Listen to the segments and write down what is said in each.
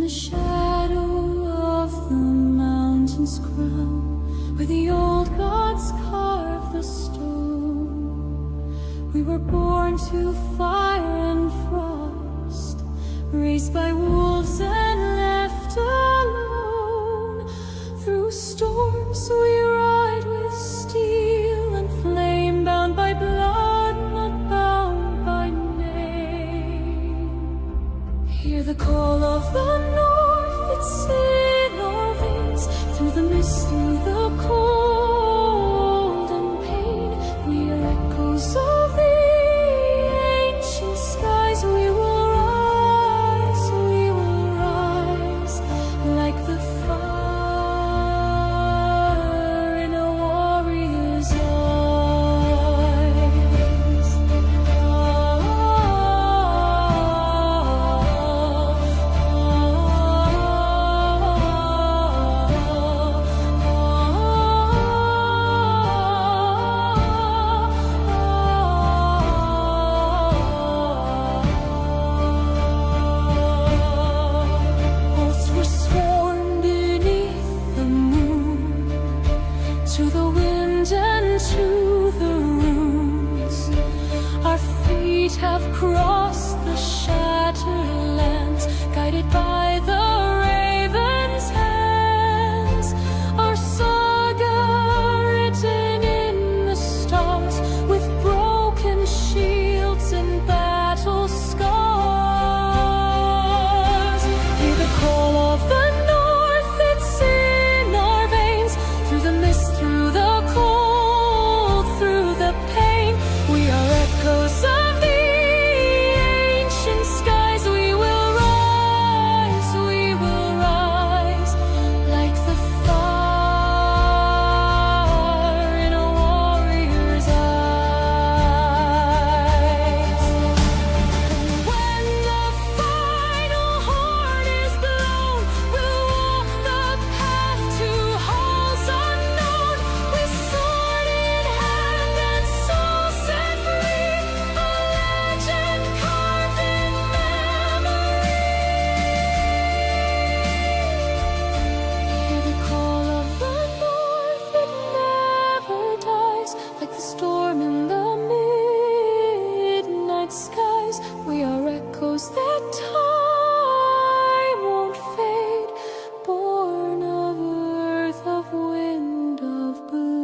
the shadow of the mountain's crown, where the old gods carved the stone, we were born to fire and frost, raised by wolves and left alone. Through storms we ride with steel and flame, bound by blood, not bound by name. Hear the call of the north, it's in our veins, through the mist, through the cold and pain. We are echoes of the ancient skies. We will rise like the fire in a warrior's eyes. Oaths were sworn beneath the moon, to the wind and to the runes. Our feet have crossed the shattered lands, guided by the raven's hands. Our saga written in the stars, with broken shields and battle scars. Hear the call of the north, it's in our veins, through the mist, through the cold, through the pain. We are echoes of the ancient skies. We will rise like the fire in a warrior's eyes. And when the final horn is blown, we'll walk the path to halls unknown, with sword in hand and soul set free, a legend carved in memory. Hear the call of the north, it never dies, like the storm in the midnight skies. We are echoes that time won't fade, born of earth, of wind, of blade.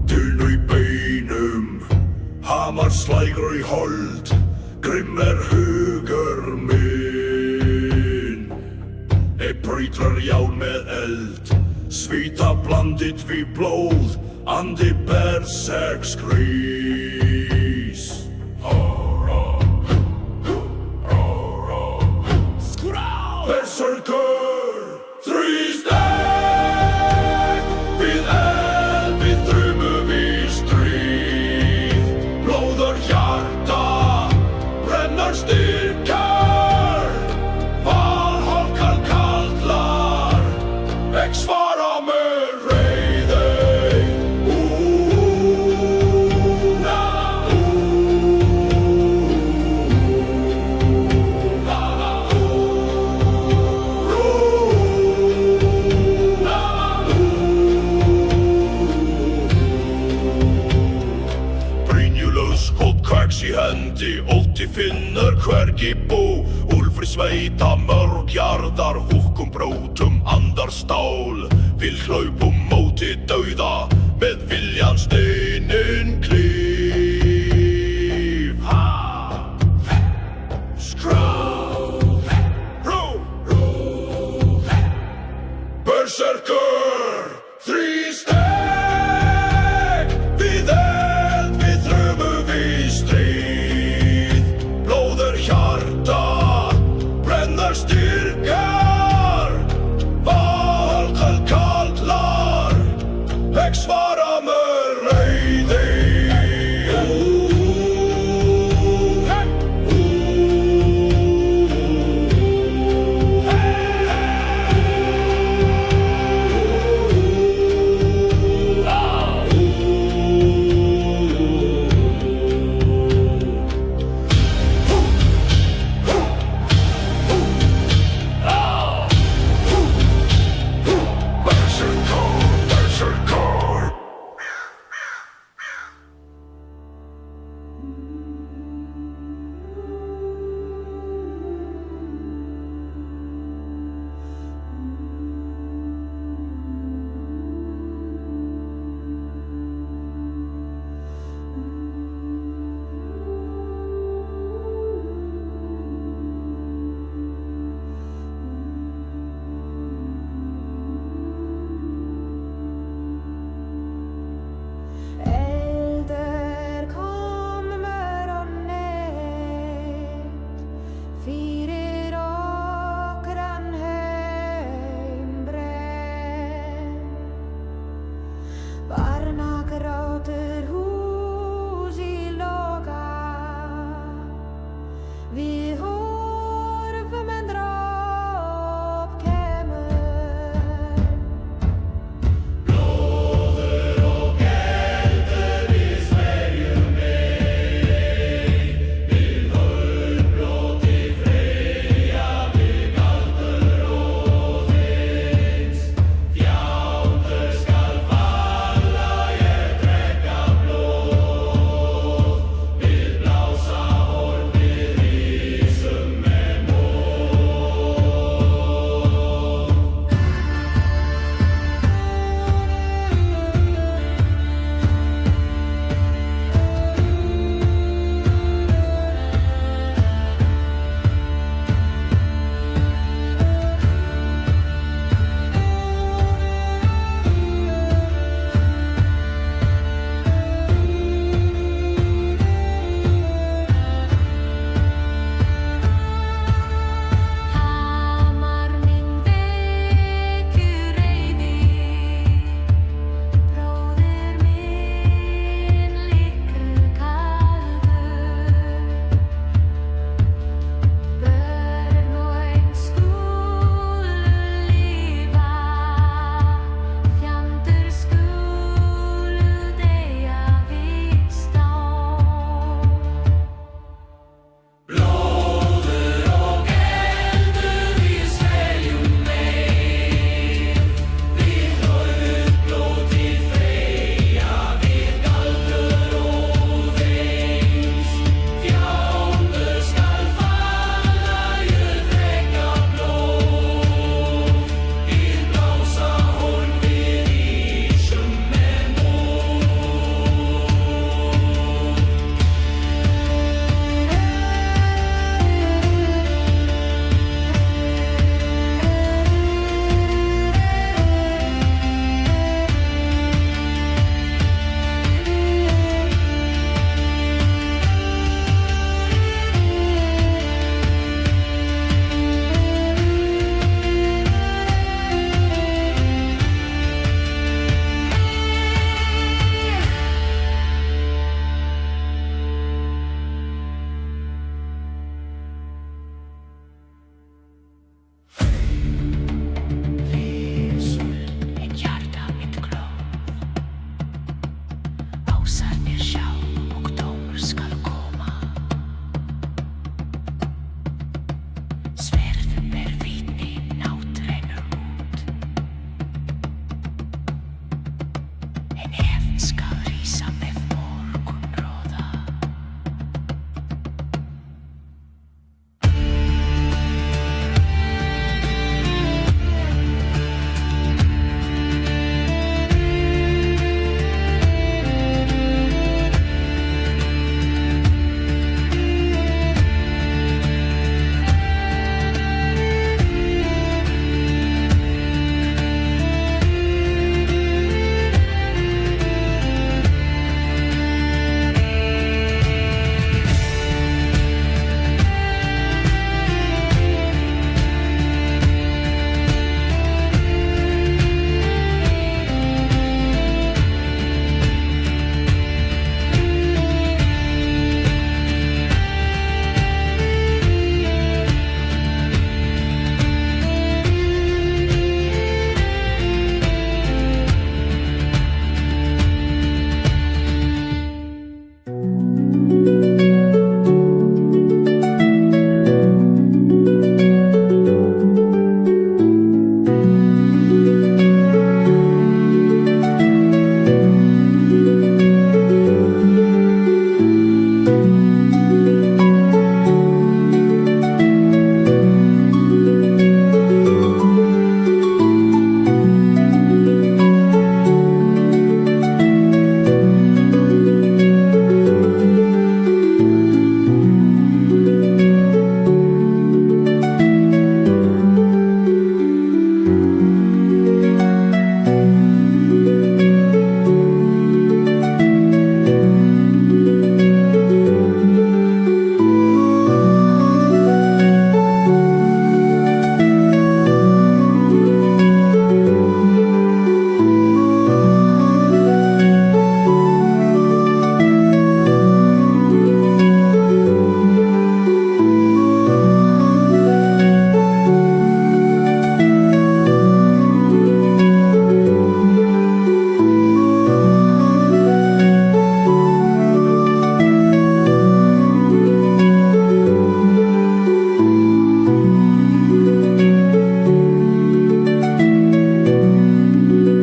Dunu í beinum, hamarslægur í hold, grimm hugur minn. Brýtur járn með eld, svíta blandið við blóð, andi berserk skrís. Berserkur, þrístek, við eld, við þrumum við stríð. Blóður hjarta, brennar styrkar, valhálkar kallar, ekki svara með reiði. Öx í hendi, ótti finnur hvergi bú Úlfur sveita mörg jarðar, húkkum brótum andar stál Við hlaupum móti dauða, með viljan steininn klíð